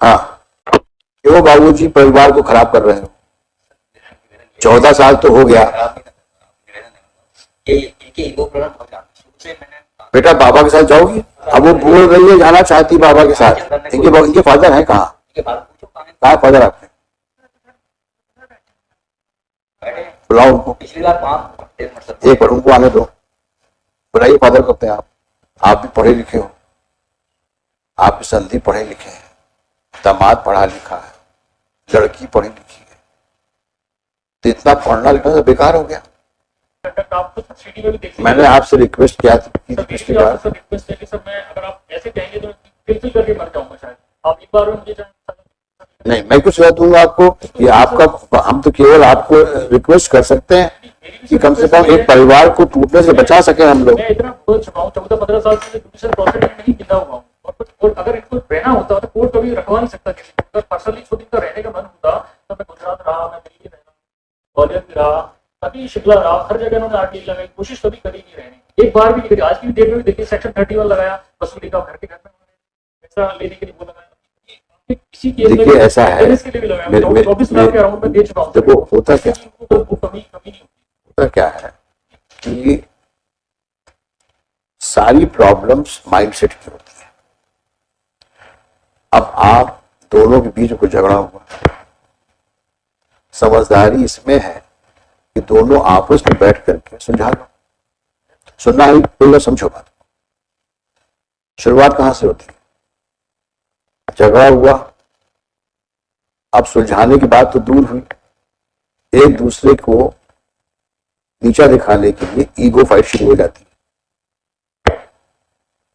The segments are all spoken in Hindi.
हाँ, क्यों बाबूजी परिवार को खराब कर रहे हो? 14 साल तो हो गया बेटा, बाबा के साथ जाओगी? अब वो बोल रही है जाना चाहती बाबा के साथ। इनके फादर है कहाँ? कहाँ फादर आपके? बुलाओ उनको, एक बार उनको आने दो। बुलाइए फादर करते हैं आप भी पढ़े लिखे हो, आप भी संधि पढ़े लिखे हैं, दामाद पढ़ा लिखा है, लड़की पढ़ी लिखी है, तो इतना पढ़ना लिखना तो बेकार हो गया। मैंने आपसे रिक्वेस्ट किया था पिछली बार। नहीं, मैं कुछ कह दूंगा आपको कि आपका, हम तो केवल आपको रिक्वेस्ट कर सकते हैं कि कम से कम एक परिवार को टूटने से बचा सके हम लोग। मैं इतना 14-15 साल से जुडिशियल प्रोसेस में नहीं गिरा हुआ हूँ, और अगर इनको रहना होता तो कोर्ट कभी रखवा नहीं सकता किसी को। अगर पर्सनली खुद इनका रहने का मन होता तो मैं गुजरात रहा, मैं दिल्ली रहा, ग्वालियर भी रहा, अभी शिमला रहा, हर जगह उन्होंने आरटीआई लगाई, कोशिश कभी करी नहीं रहने, एक बार भी नहीं करी। आज की डेट में भी देखिए सेक्शन 31 लगाया वसूली का, घर के घर में पैसा लेने के लिए वो लगाया। किसी केस में देखिए ऐसा है, देखो होता क्या, होता क्या है कि सारी प्रॉब्लम्स माइंडसेट की होती है। अब आप दोनों के बीच कोई झगड़ा हुआ, समझदारी इसमें है कि दोनों आपस में बैठ करके सुलझा लो। सुनना ही पूरा समझो बात। शुरुआत कहां से होती है? झगड़ा हुआ, अब सुलझाने की बात तो दूर हुई, एक दूसरे को नीचा दिखाने के लिए ईगो फाइट शुरू हो जाती है,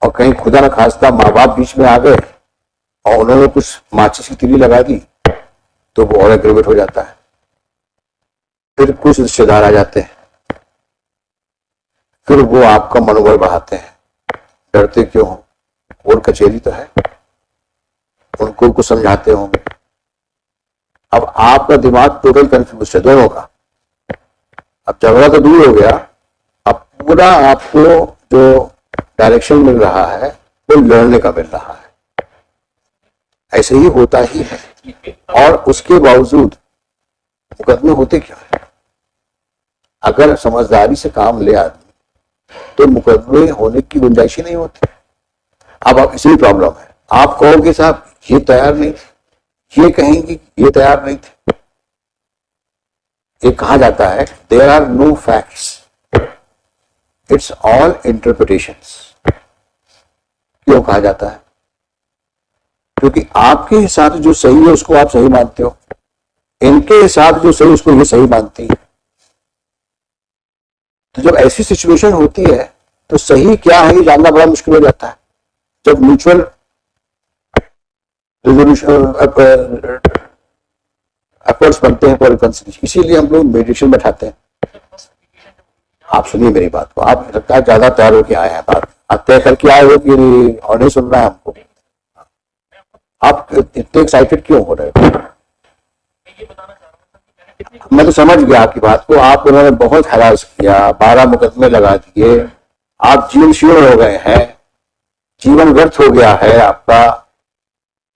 और कहीं खुदा न खास्ता माँ बाप बीच में आ गए और उन्होंने कुछ माचिस की तीली लगा दी तो वो और एग्रीवेट हो जाता है। फिर कुछ रिश्तेदार आ जाते हैं, फिर वो आपका मनोबल बढ़ाते हैं। डरते क्यों हो? कोर्ट कचहरी तो है, उनको कुछ समझाते होंगे। अब आपका दिमाग टोटल कंफ्यूज है दोनों का। अब झगड़ा तो दूर हो गया, अब पूरा आपको जो डायरेक्शन मिल रहा है वो लड़ने का मिल रहा है। ऐसे ही होता ही है, और उसके बावजूद मुकदमे होते क्या है? अगर समझदारी से काम ले आदमी तो मुकदमे होने की गुंजाइश ही नहीं होती। अब आप इसी प्रॉब्लम है, आप कहोगे साहब ये तैयार नहीं थे, ये कहेंगे ये तैयार नहीं थे। ये कहा जाता है there are no facts, it's all interpretations. क्यों कहा जाता है? क्योंकि आपके हिसाब से जो सही है उसको आप सही मानते हो, इनके हिसाब से जो सही उसको ये सही मानती है। तो जब ऐसी सिचुएशन होती है तो सही क्या है ये जानना बड़ा मुश्किल हो जाता है। जब म्यूचुअल रिजोल्यूशन एफर्ट्स बनते हैं फॉर रिकंसिलिएशन, इसीलिए हम लोग मेडिटेशन बैठाते हैं। आप सुनिए मेरी बात को, आप लगता है ज्यादा तैयार होकर आए हैं, बात आप तय करके आए हो कि और नहीं सुनना है हमको? आप इतने एक्साइटेड क्यों हो रहे हो? मैं तो समझ गया आपकी बात को। आप उन्होंने बहुत हरास किया, 12 मुकदमे लगा दिए, आप जीवन शीर्ण हो गए हैं, जीवन व्यर्थ हो गया है आपका।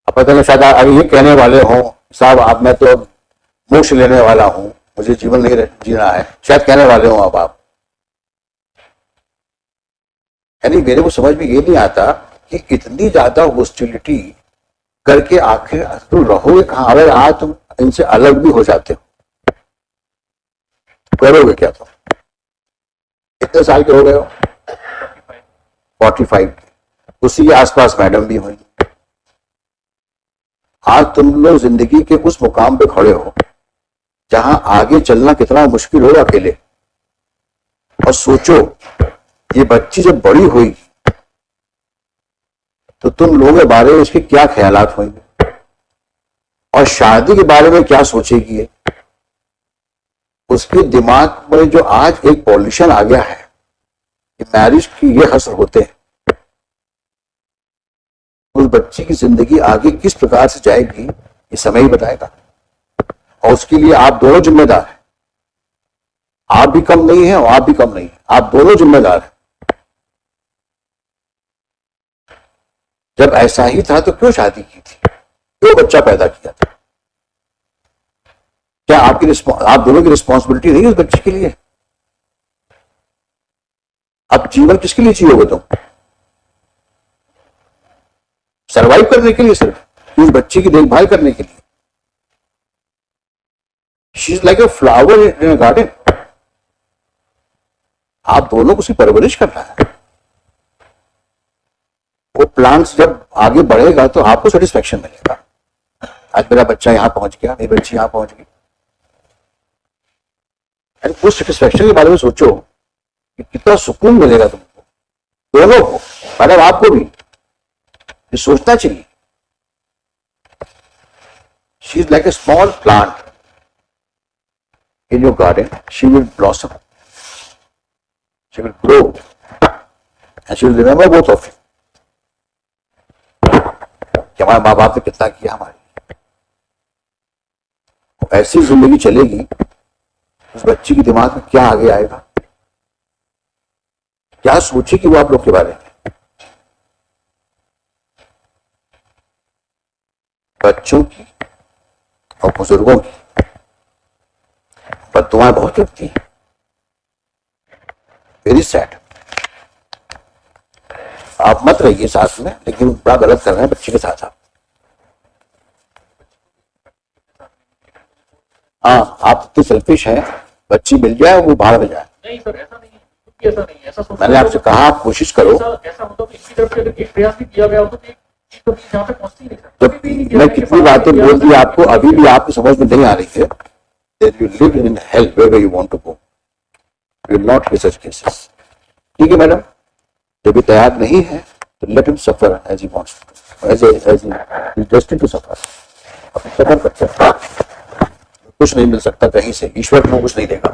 अब पता नहीं शायद अगर ये कहने वाले हों साहब आप, मैं तो मोक्ष लेने वाला हूं, मुझे जीवन नहीं जीना है, शायद कहने वाले हों अब आप। यानी मेरे को समझ में ये नहीं आता कि इतनी ज्यादा हॉस्टिलिटी करके आखिर तुम रहोगे कहां? अगर आज तुम इनसे अलग भी हो जाते हो करोगे क्या? तुम कितने साल के हो गए हो? 45। उसी के आसपास मैडम भी हुई। आज तुम लोग जिंदगी के उस मुकाम पे खड़े हो जहां आगे चलना कितना मुश्किल होगा अकेले। और सोचो ये बच्ची जब बड़ी हुई तो तुम लोगों के बारे में इसके क्या ख्यालात होंगे, और शादी के बारे में क्या सोचेगी। उसके दिमाग में जो आज एक पॉल्यूशन आ गया है कि मैरिज की ये असर होते हैं, उस बच्ची की जिंदगी आगे किस प्रकार से जाएगी ये समय ही बताएगा। और उसके लिए आप दोनों जिम्मेदार हैं। आप भी कम नहीं है और आप भी कम नहीं है, आप दोनों जिम्मेदार हैं। जब ऐसा ही था तो क्यों शादी की थी? दो बच्चा पैदा किया था, क्या आपकी आप दोनों की रिस्पॉन्सिबिलिटी नहीं है उस बच्चे के लिए? अब जीवन किसके लिए चाहिए तुम? सरवाइव करने के लिए, सिर्फ उस बच्चे की देखभाल करने के लिए। She is like a flower in a garden. आप दोनों को उसकी परवरिश करना है। वो प्लांट्स जब आगे बढ़ेगा तो आपको सेटिस्फेक्शन मिलेगा। आज मेरा बच्चा यहां पहुंच गया, मेरी बच्ची यहां पहुंच गई, उस सेटिस्फेक्शन के बारे में सोचो कि कितना सुकून मिलेगा तुमको, दोनों को, मतलब आपको भी। ये सोचना चाहिए। She is like a small plant in your garden. She will blossom, she will grow, and she will remember both of you कि हमारे माँ बाप ने कितना किया हमारे। ऐसी जिंदगी चलेगी, उस बच्ची के दिमाग में क्या आगे आएगा, क्या सोचेगी वो आप लोग के बारे में। बच्चों की और बुजुर्गों की बद्दुआएं बहुत लगती हैं। Very sad. आप मत रहिए साथ में, लेकिन बड़ा गलत कर रहे हैं बच्चे के साथ आप। हाँ, आप इतने सेल्फिश हैं, बच्ची मिल जाए वो बाहर में जाए। नहीं सर, ऐसा नहीं है, ऐसा नहीं है, ऐसा सोचना। मैंने आपसे कहा आप कोशिश करो। ऐसा होता तो इसी तरफ से अगर एक प्रयास भी किया गया होता तो एक चीज कभी जहाँ पे पहुंचती नहीं सर। तो कभी भी नहीं किया मैं गया कि कितनी बाहर बातें किया बोल दी जाए। आपको, अभी भी आपकी समझ में नहीं आ रही है। That you live in hell wherever you want to go. You will not be such cases. ठीक है मैडम, जब ये तैयार नहीं है तो let him suffer as he wants to, as he is destined to suffer. अब सफर करते हैं, कुछ नहीं मिल सकता कहीं से, ईश्वर को कुछ नहीं देगा।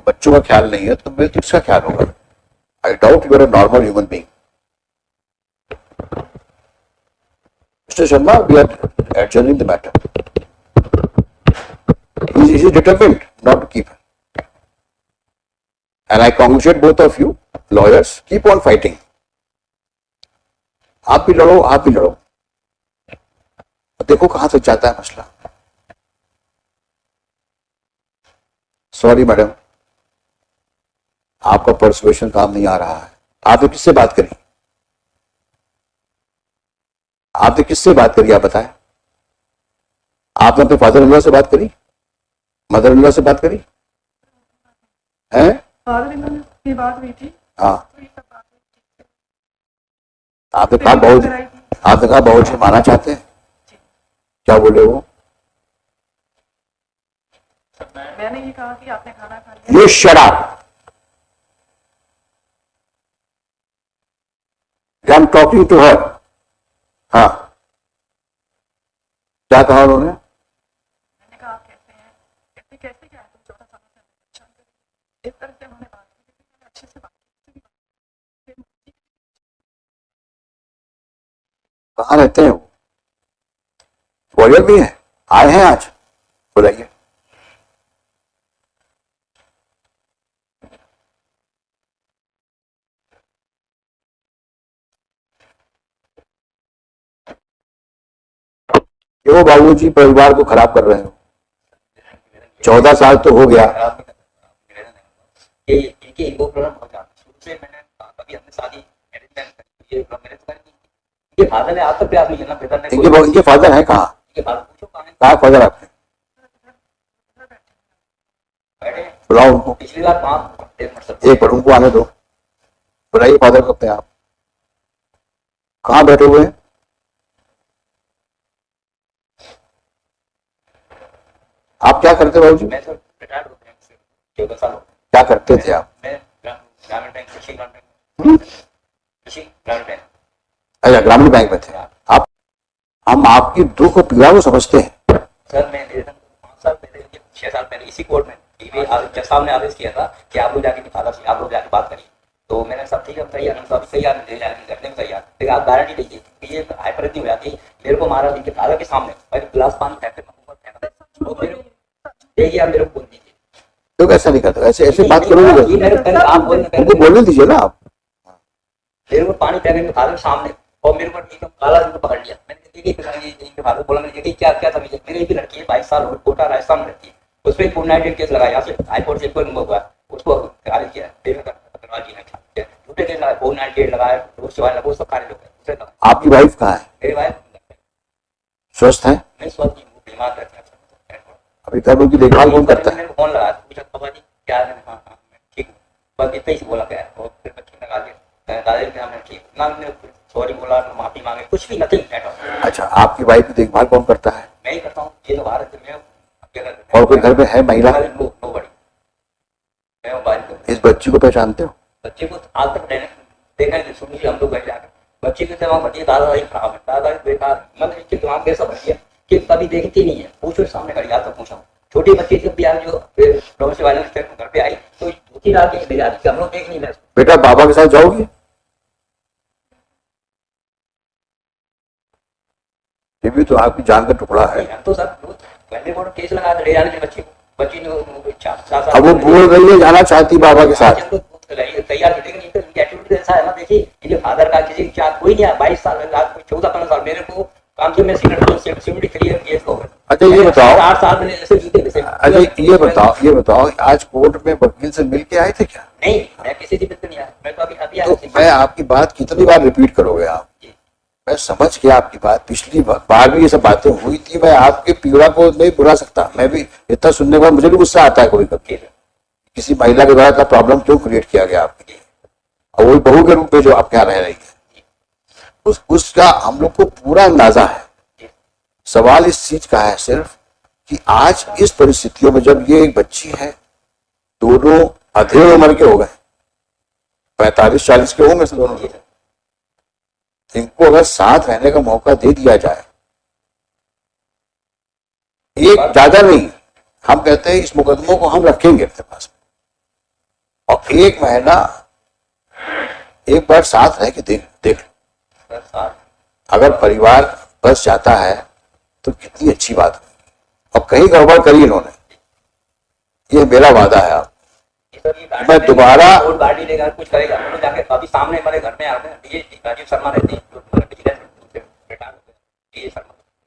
बच्चों का ख्याल नहीं है तो मैं किसका ख्याल होगा? I doubt you are a normal human being. Mr. Sharma, we are adjourning the matter. He is determined not to keep her. And I congratulate both of you, lawyers. Keep on fighting. आप भी लड़ो, आप भी लड़ो। देखो कहां तक जाता है मसला। सॉरी मैडम, आपका परसुएशन काम नहीं आ रहा है। आपने किससे बात करी? आपने किससे बात करी आप बताएं? आपने अपने फादर इन लॉ से बात करी? मदर इन लॉ से बात करी है? बात हुई थी। हाँ, आपने कहा बहुत जी माना चाहते हैं, क्या बोले वो? मैंने ये कहा कि आपने खाना खा लिया। You shut up. I'm talking to her. हाँ, क्या कहा उन्होंने? मैंने कहा आप कैसे हैं? कैसे क्या है तुम? छोटा सा परेशान कर इस तरह से उन्होंने बात की, अच्छे से बात की। कहाँ रहते हैं वो? ग्वालियर भी है? आए हैं आज? बुलाइए। क्यों बाबूजी परिवार को खराब कर रहे हो? 14 साल तो हो गया। इनके ईगो प्रॉब्लम हो जाता है। शुरू से मैंने कभी अपनी शादी ये मेरे तो ये फादर ने आज तक प्रयास नहीं किया ना पिता ने। इनके फादर है कहाँ? इनके फादर पूछो कहाँ कहाँ फादर आपके? बैठे बुलाओ उनको। पिछली बार 5 एक पर उनको आने दो। बुलाइए फादर को अपने आप। कहाँ बैठे हुए हैं? आप क्या करते हो बाबूजी? मैं सर रिटायर्ड हो गया 14 साल हो गए। क्या करते थे आप? मैं ग्रामीण बैंक कृषि ग्रामीण बैंक अच्छा, ग्रामीण बैंक में थे आप। हम आपकी दुख और पीड़ा को समझते हैं। सर मैं 5 साल पहले 6 साल पहले इसी कोर्ट में जज साहब ने आदेश किया था कि आप लोग जाके फादर से आप लोग जाके बात करिए। तो मैंने सब ठीक है तैयार, हम सब तैयार ले जाने करने में तैयार, लेकिन आप गारंटी दीजिए कि ये हाइपर इतनी हो जाती है। मेरे को मारा इनके फादर के सामने और गिलास पानी फेंक कर देखिए आप मेरे को बोल दीजिए। तो कैसा नहीं करते? ऐसे बात करोगे? उनको बोलने दीजिए ना आप। मेरे को पानी फेंकने के फादर के सामने और मेरे को काला पकड़ लिया। मैंने इनके फादर बोला मैंने कि क्या क्या समझे, मेरी भी लड़की है 22 साल और कोटा राजस्थान में रहती है, उस पर 498 केस लगाया, यहाँ से हाईकोर्ट से कोई हुआ उसको खारिज किया, अग्रवाल जी ने झूठे केस लगाए, 498 लगाए, वो सब खारिज हो गए। आपकी वाइफ कहाँ है? मेरी वाइफ स्वस्थ है? नहीं स्वस्थ जी, बीमार रहती है। अभी घर उनकी देखभाल कौन करता है? मैंने फोन लगाया, पूछा पापा जी क्या है? हाँ हाँ मैं ठीक हूँ, बस इतना ही बोला गया। और फिर बच्ची लगा दिया, दादाजी ने हमने ठीक ना, हमने सॉरी बोला, माफी मांगे, कुछ भी नथिंग। अच्छा, आपकी वाइफ की देखभाल कौन करता है? मैं ही करता हूँ, ये तो भारत में और कोई घर में है महिला? नो बड़ी, मैं मोबाइल इस बच्ची को पहचानते हो? बच्चे को आज तक देखा नहीं, शुरू से हम लोग बैठ जाकर बच्चे के दिमाग बढ़िया, दादाजी खराब है, दादाजी बेकार, मतलब इसके दिमाग कैसा बढ़िया कि कभी देखती नहीं है, पूछो सामने खड़ी आता पूछा। छोटी बच्ची जब भी आई, जो डोमेस्टिक वायलेंस घर पे आई तो दूसरी रात ले जाती, हम लोग देख नहीं रहे। बेटा बाबा के साथ जाओगी? ये भी तो आपकी जान का टुकड़ा है। तो सर पहले वो केस लगा ले जाने के बच्ची को, बच्ची ने इच्छा, अब वो बोल रही है जाना चाहती बाबा के साथ। तैयार, लेकिन इनका एटीट्यूड ऐसा है ना, देखिए इनके फादर का किसी की कोई नहीं है, 22 साल 14-15 साल मेरे को काम से मैं सिक्योरिटी क्लियर केस हो गया। अच्छा ये बताओ, 8 साल मैंने ऐसे जीते वैसे। अच्छा ये बताओ आज कोर्ट में वकील से मिल के आए थे क्या? नहीं, मैं किसी से मिलकर नहीं आया, मैं तो अभी तो मैं आपकी बात कितनी बार रिपीट करोगे आप? मैं समझ गया आपकी बात, पिछली बार भी ये सब बातें हुई थी, मैं आपके पीड़ा को नहीं बुला सकता, मैं भी इतना सुनने के बाद मुझे भी गुस्सा आता है कभी कभी, किसी महिला के द्वारा इतना प्रॉब्लम क्यों क्रिएट किया गया आपके लिए, और वही बहू के रूप में जो आपके यहाँ रह रही है, उसका हम लोग को पूरा अंदाजा है। सवाल इस चीज का है सिर्फ कि आज इस परिस्थितियों में जब ये एक बच्ची है, दोनों अधेड़ उम्र के हो गए, 45-40 के होंगे से दोनों, इनको अगर साथ रहने का मौका दे दिया जाए, एक ज्यादा नहीं, हम कहते हैं इस मुकदमों को हम रखेंगे अपने पास में, और 1 महीना एक बार साथ रह के देख लो, अगर परिवार बस जाता है तो कितनी अच्छी बात है। और कहीं गड़बड़ करी इन्होंने, ये मेरा वादा है आप, मैं दोबारा गाड़ी लेगा कुछ करेगा, हम लोग जाके अभी सामने हमारे घर में आते हैं, राजीव शर्मा रहते हैं,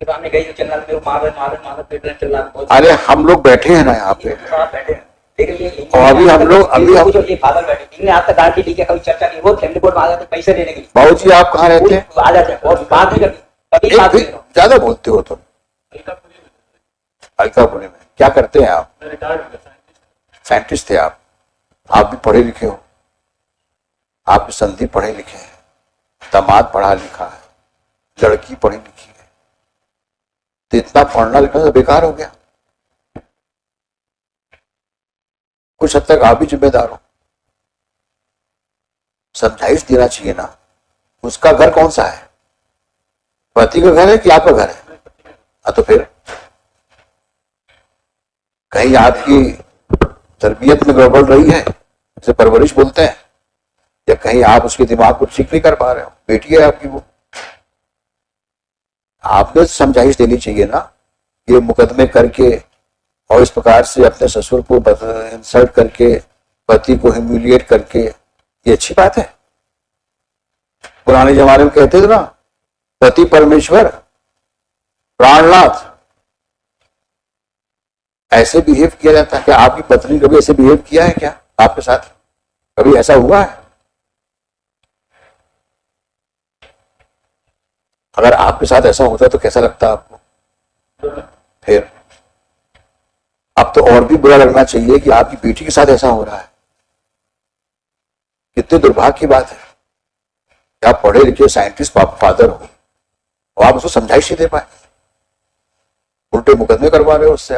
सामने गई तो चंदन में मार पेट चल रहा। अरे हम लोग बैठे हैं ना यहाँ पे, बैठे हैं, और अभी हम लोग फादर बैठे, इनने आज तक गाड़ी ली के कभी चर्चा की, वो फैमिली कोर्ट में आ जाते पैसे देने के लिए। बाबू जी आप कहाँ रहते हैं? आ जाते हैं और बात नहीं करते, ज्यादा बोलते हो तुम। अलकापुरी में क्या करते हैं आप? साइंटिस्ट थे आप भी पढ़े लिखे हो, आप संदीप पढ़े लिखे हैं, दामाद पढ़ा लिखा है, लड़की पढ़ी लिखी है, तो इतना पढ़ना लिखना तो बेकार हो गया। कुछ हद तक आप भी जिम्मेदार हो, समझाइश देना चाहिए ना। उसका घर कौन सा है? पति का घर है कि आपका घर है? तो फिर कहीं आपकी तरबियत में गड़बड़ रही है, जैसे परवरिश बोलते हैं, या कहीं आप उसके दिमाग को ठीक नहीं कर पा रहे हो, बेटी है आपकी वो, आपने समझाइश देनी चाहिए ना। ये मुकदमे करके और इस प्रकार से अपने ससुर को इंसल्ट करके, पति को ह्यूमिलिएट करके, ये अच्छी बात है? पुराने जमाने में कहते थे ना, पति परमेश्वर प्राणनाथ, ऐसे बिहेव किया जाता है क्या? आपकी पत्नी कभी ऐसे बिहेव किया है क्या आपके साथ? कभी ऐसा हुआ है? अगर आपके साथ ऐसा होता तो कैसा लगता आपको? फिर अब तो और भी बुरा लगना चाहिए कि आपकी बेटी के साथ ऐसा हो रहा है। कितने दुर्भाग्य की बात है कि आप पढ़े लिखे साइंटिस्ट फादर हो और आप उसको समझाइश नहीं दे पाए, उल्टे मुकदमे करवा रहे हो उससे।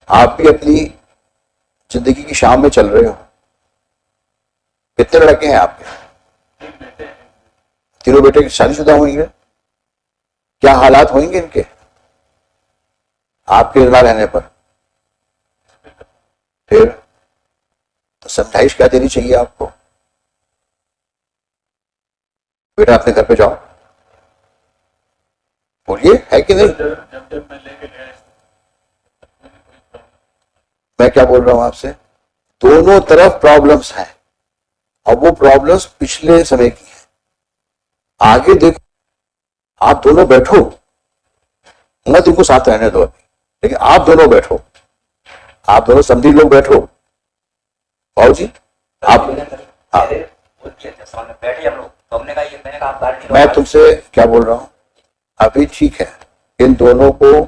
आप भी अपनी जिंदगी की शाम में चल रहे हो। कितने लड़के हैं आपके? तीनों बेटे शादीशुदा होंगे? क्या हालात होंगे इनके आपके ना रहने पर? फिर तो समझाइश क्या देनी चाहिए आपको? बेटा अपने घर पे जाओ, बोलिए, है कि नहीं? जब मैं लेके गया, मैं क्या बोल रहा हूं आपसे, दोनों तरफ प्रॉब्लम्स हैं, और वो प्रॉब्लम्स पिछले समय की है। आगे देखो, आप दोनों बैठो, मैं तुमको साथ रहने दो, लेकिन आप दोनों बैठो, आप दोनों समझी लोग बैठो। बाबू जी आप, हाँ, बैठे हम लोग, तो हमने कहा ये, मैंने कहा आप गारंटी मैं तुमसे क्या बोल रहा हूं, अभी ठीक है, इन दोनों को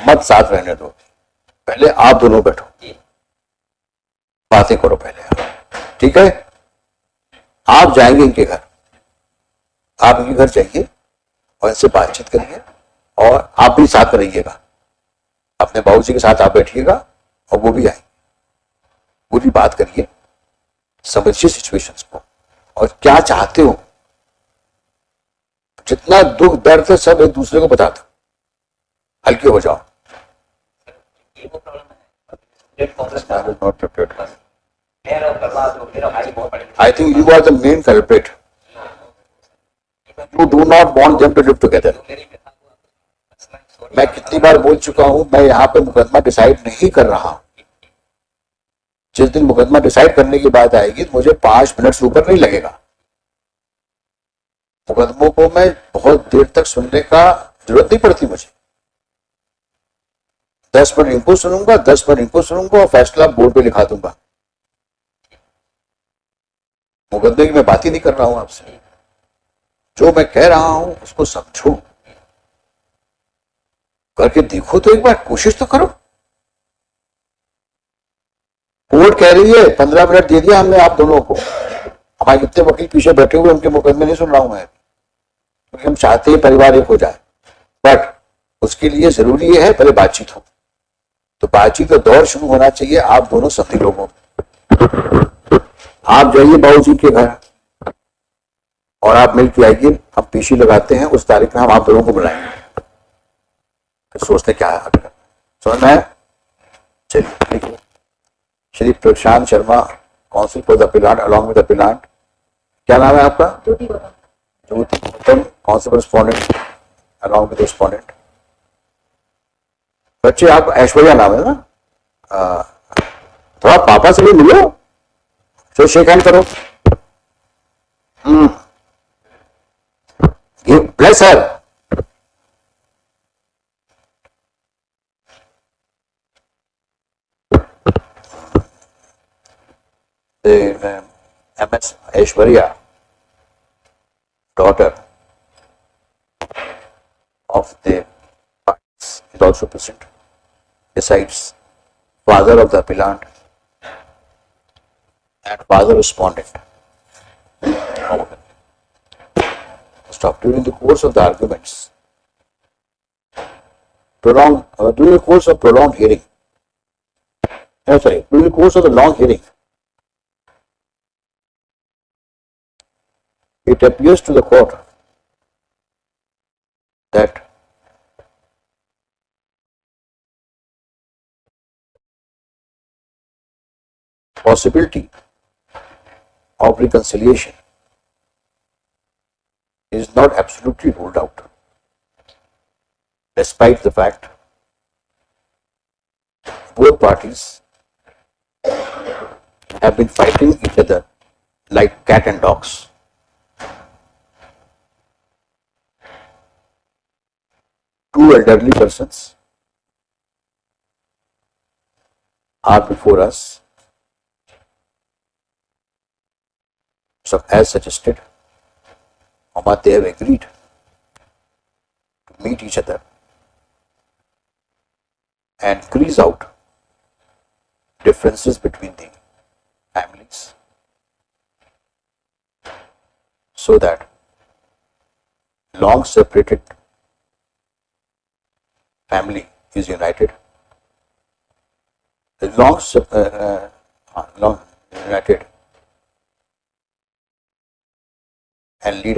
मत साथ रहने दो, पहले आप दोनों बैठो, बातें करो पहले, ठीक है? आप जाएंगे इनके घर, आप इनके घर जाइए और इनसे बातचीत करिए, और आप भी साथ में रहिएगा, अपने बाबू जी के साथ आप बैठिएगा और वो भी आएंगे, पूरी बात करिए, समझिए सिचुएशंस को और क्या चाहते हो, जितना दुख दर्द है सब एक दूसरे को बता दो, हल्के हो जाओ। ये वो प्रॉब्लम है, मेरा बर्बाद हो, मेरा भाई बहुत बड़ी, I think you are the main culprit. You do not want them to live together. मैं कितनी बार बोल चुका हूं, मैं यहाँ पे मुकदमा डिसाइड नहीं कर रहा हूं। जिस दिन मुकदमा डिसाइड करने की बात आएगी तो मुझे 5 मिनट से ऊपर नहीं लगेगा। मुकदमों को मैं बहुत देर तक सुनने का जरूरत नहीं पड़ती मुझे। 10 मिनट इनको सुनूंगा, 10 मिनट इनको सुनूंगा और फैसला बोर्ड पे लिखा दूंगा। मुकदमे की मैं बात ही नहीं कर रहा हूं आपसे, जो मैं कह रहा हूं उसको समझो, करके देखो, तो एक बार कोशिश तो करो। कोर्ट कह रही है 15 मिनट दे दिया हमने आप दोनों को, हमारे कितने वकील पीछे बैठे हुए, उनके मुकदमे नहीं सुन रहा हूं मैं, क्योंकि हम चाहते हैं परिवार एक हो जाए, बट उसके लिए जरूरी है पहले बातचीत हो। तो बातचीत का दौर शुरू होना चाहिए आप दोनों सभी लोगों। आप जाइए बाबू जी के घर और आप मिल के आइए, हम पीछे लगाते हैं, उस तारीख में हम आप दोनों को बुलाएंगे, तो सोचते क्या है आगे समझ में है। चलिए देखिए, Shri Prashant Sharma, counsel for the plaintiff along with the plaintiff, क्या नाम है आपका? Jyoti Gautam, counsel respondent along with respondent. बच्चे आप ऐश्वर्या नाम है ना, थोड़ा पापा से भी मिलो, तो शेक हैंड करो, bless her. MS Aishwarya, daughter of the parties, is also present. Besides, father of the appellant and father respondent. Stop. During the course of the arguments, during the course of prolonged hearing, during the course of the long hearing, it appears to the court that possibility of reconciliation is not absolutely ruled out, despite the fact both parties have been fighting each other like cat and dogs. Two elderly persons are before us, so as suggested, but they have agreed to meet each other and crease out differences between the families, so that long separated family is united, long united and lead a